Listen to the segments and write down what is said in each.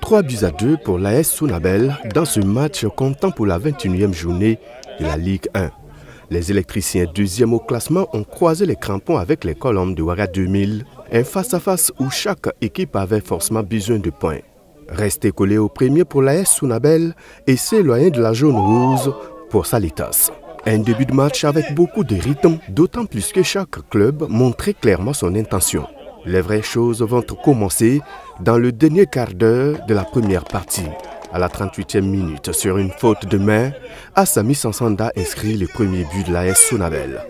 3-2 pour l'AS Sounabel dans ce match comptant pour la 21e journée de la Ligue 1. Les électriciens deuxième au classement ont croisé les crampons avec les Colombes de Ouaga 2000, un face-à-face où chaque équipe avait forcément besoin de points. Rester collé au premier pour l'AS Sounabel et s'éloigner de la jaune rouge pour Salitas. Un début de match avec beaucoup de rythme, d'autant plus que chaque club montrait clairement son intention. Les vraies choses vont commencer dans le dernier quart d'heure de la première partie. À la 38e minute, sur une faute de main, Assami Sansanda inscrit le premier but de l'AS Sounabel.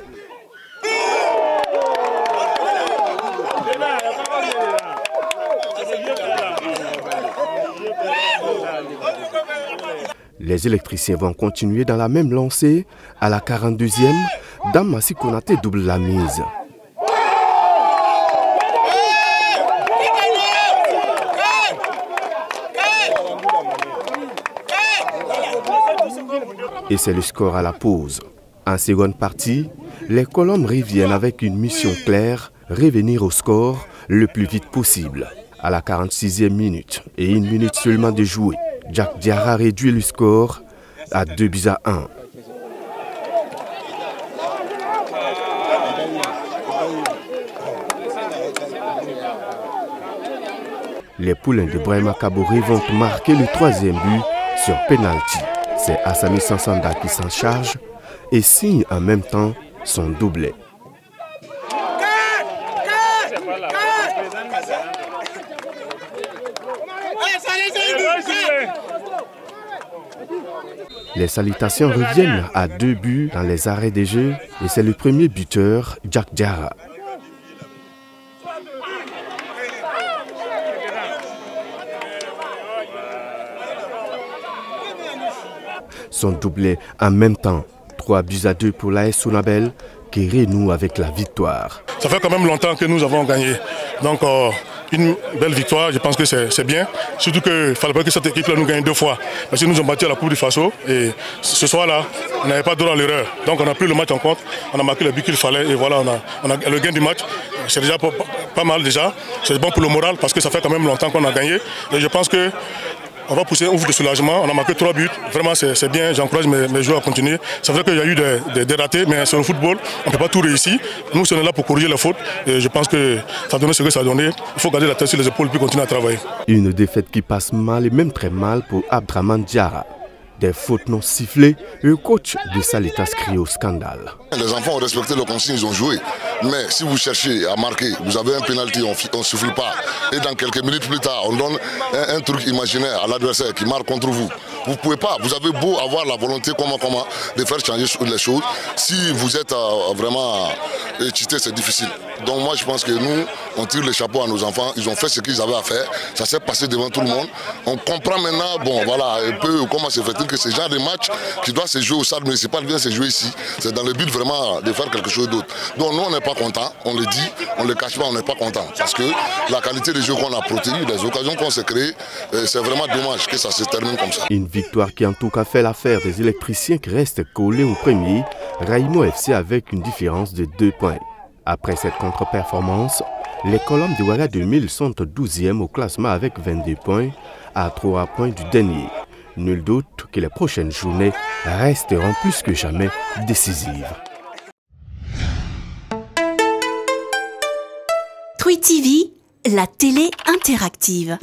Les électriciens vont continuer dans la même lancée. À la 42e, Damassi Konaté double la mise. Et c'est le score à la pause. En seconde partie, les Colombes reviennent avec une mission claire, revenir au score le plus vite possible. À la 46e minute et une minute seulement de jouer, Jack Diarra réduit le score à 2-1. Les poulains de Brahima Kaboré vont marquer le troisième but sur penalty. C'est Assami Sansanda qui s'en charge et signe en même temps son doublet. Les salutations reviennent à 2 buts dans les arrêts des jeux et c'est le premier buteur, Jack Diarra. Son doublé en même temps, 3-2 pour l'AS Sounabel qui renoue avec la victoire. Ça fait quand même longtemps que nous avons gagné. Donc une belle victoire, je pense que c'est bien. Surtout qu'il ne fallait pas que cette équipe-là nous gagne 2 fois. Parce que nous avons battu à la Coupe du Faso et ce soir-là, on n'avait pas droit à l'erreur. Donc on a pris le match en compte, on a marqué le but qu'il fallait et voilà, on a le gain du match. C'est déjà pas mal déjà. C'est bon pour le moral parce que ça fait quand même longtemps qu'on a gagné. Et je pense que on va pousser un ouf de soulagement. On a marqué 3 buts. Vraiment, c'est bien. J'encourage mes joueurs à continuer. C'est vrai qu'il y a eu des ratés, mais c'est le football. On ne peut pas tout réussir. Nous, on est là pour corriger les fautes. Et je pense que ça a donné ce que ça a donné. Il faut garder la tête sur les épaules et puis continuer à travailler. Une défaite qui passe mal et même très mal pour Abdraman Diarra. Des fautes non sifflées, le coach de Salitas crie au scandale. Les enfants ont respecté leurs consignes, ils ont joué. Mais si vous cherchez à marquer, vous avez un pénalty, on ne siffle pas. Et dans quelques minutes plus tard, on donne un truc imaginaire à l'adversaire qui marque contre vous. Vous ne pouvez pas, vous avez beau avoir la volonté de faire changer les choses. Si vous êtes vraiment cheaté, c'est difficile. Donc moi je pense que nous, on tire le chapeau à nos enfants. Ils ont fait ce qu'ils avaient à faire. Ça s'est passé devant tout le monde. On comprend maintenant, bon voilà, un peu comment se fait-il que ce genre de match qui doit se jouer au stade municipal vient se jouer ici. C'est dans le but vraiment de faire quelque chose d'autre. Donc nous on n'est pas contents, on le dit, on ne le cache pas, on n'est pas contents. Parce que la qualité des jeux qu'on a protégés, les occasions qu'on s'est créées, c'est vraiment dommage que ça se termine comme ça. Une victoire qui en tout cas fait l'affaire des électriciens qui restent collés au premier, Raimo FC avec une différence de 2 points. Après cette contre-performance, les Colombes de Ouaga 2000 sont 12e au classement avec 22 points, à 3 points du dernier. Nul doute que les prochaines journées resteront plus que jamais décisives. Twi TV, la télé interactive.